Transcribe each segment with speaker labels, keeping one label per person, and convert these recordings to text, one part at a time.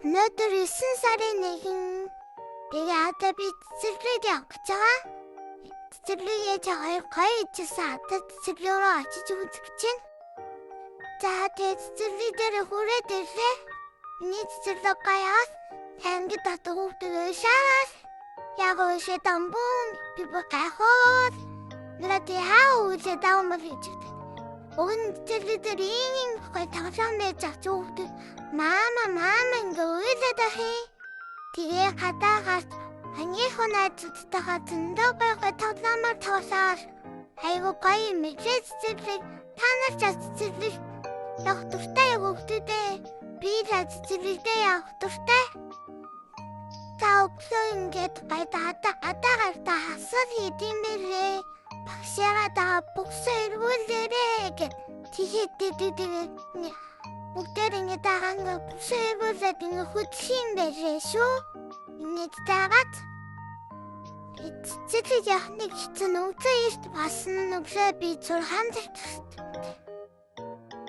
Speaker 1: Өнөөдөр 9 сарын 1. Тэгээ одоо би цэцэрлэг явах гэж байгаа. Цэцэрлэгээ хоёр гоё ичсэн одоо цэцэрлэг рүү очиж үзэх гэж байна. За тэгээ цэцэрлэг дээр хүрээд ирлээ. Миний цэцэрлэг гаяас тангид одоо хүүхдүүд уушаас яг уушаа дамбун би гайхаад нэрээ хаа үжээ даамар хийж өгдөг. Өгн цэцэрлэг дээр ийм гоё тавлан байж байгаа хүүхдүүд мама ингээ уйлаад ахи. Тэгээ хадаагаас анхны найзуудтайгаа зөндөө гоё тавламар тавсаар айгу гоё мэдрээ цэцэрлэг та нар ч цэцэрлэг явах дуртай хүүхдүүдээ би цэцэрлэгдээ явах дуртай. Та өглөө ингээд гоё адаагаар та хасал хийдэм бэрээ багшаага та бүгсээ эргүүлээрээ гэд тэгээд бүгдээр ингээд тагаангаа бүгсээ эргүүлээд ингээд хөдөлхийн бэрээ шүү. Ингээд тагаад цэцэрлэг яхныг хитэн өглөө эрт басан өглөө би 6 цагт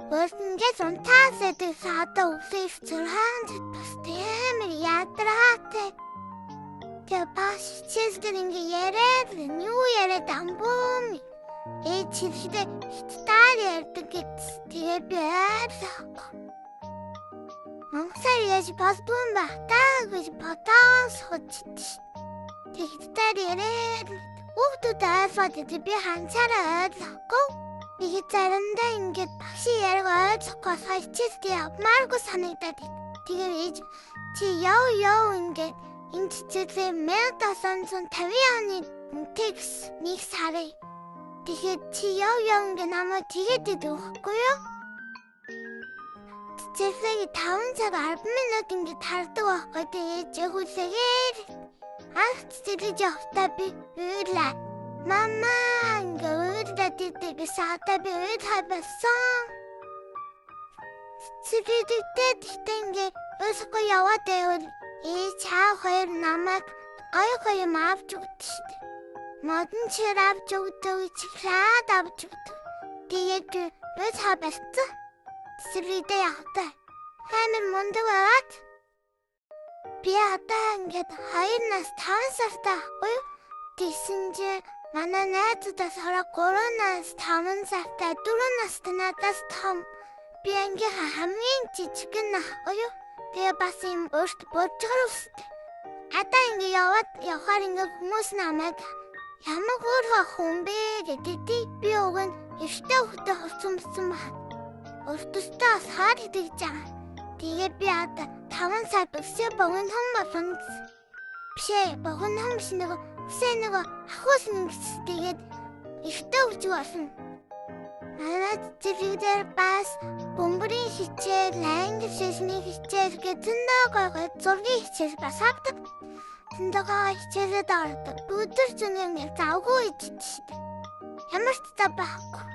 Speaker 1: Ингээд унтаасаад саада өглөө 6 цагт бас тийм ядраатай. Тэгээ бас чийлдэр ингээ яриад юу яриад амбум чийлдэ хитаар ярьдаг гэд тэгээ би айрлах. Монголоор яаж болдгоо байх таа гэж бодоос хожиж. Тэгээ хитаар яриад хүүхдүүд ойлгоод би ханцаараа ойлгохгүй. Би заримдаа ингээд багшийн яриг ойлгохгүй хичээлд явмааргүй санагдаад. Тэгээ ээж чи яв ингээд энэ цэцэрлэг 1750 оны текст нэг сарын. Тэгээд чи яв ингээд намайг тэгээд өгөхгүй юу? Цэцэрлэг 5 цаг 10 минут ингээд хардаг байхгүй. Тэгээд ягуулээгээр цэцэрлэг явахдаа би уйлаа. Мама ингээд уйлаад саада би уйлах байсан. Цэцэрлэгтэй ингээд өсгөө яваад байвал чаа хоёр намайг гоё авч өгдөө шүү дээ. Модон чир авч өгдөг, чирээд авч өгдөг. Тэгээд өсгөө байсан. Цэцэрлэгтэй явахдаа амар мундаг байгаад би одоо ингээд 2 нас 5 сартай байхгүй юу? Тэсэн чи манай найзуудаас хараа 3 нас 5 сартай 4 настай надаас том. Би ангийнхаа хамгийн жижигэн ахгүй юу? Тэгээ бас юм өөрт бодгоор өстэй. Одоо ингэ явахаар ингэ хүмүүс намайг ямар хөөрхөн хүн бэ гэдэг. Би өгөн эртээ хөлтөө хувцсан байна. Өөртөөсөө сар идэж байгаа. Тэгээ би одоо 5 сар өсөө богино хүн болсон. Бишээ богино хүн биш нэг ахуус нэг тэгээд эртээ өгч болсон. Манай цэцэрлэгдэр бас бөмбөрийн хичээл, англи хэлний хичээл гэх зөндөө зургийн хичээл бас авдаг. Зөндөө хичээлээд ордог. Өдөр зөндөө завгүй идэж. Ямар ч зав байхгүй.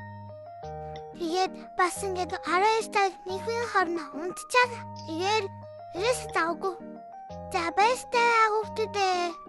Speaker 1: Тэгээд бас ингээд 12 цаг нэгэн хорно унтчаад тэгээд ерөөс завгүй. За баяртай хүүхдүүдээ.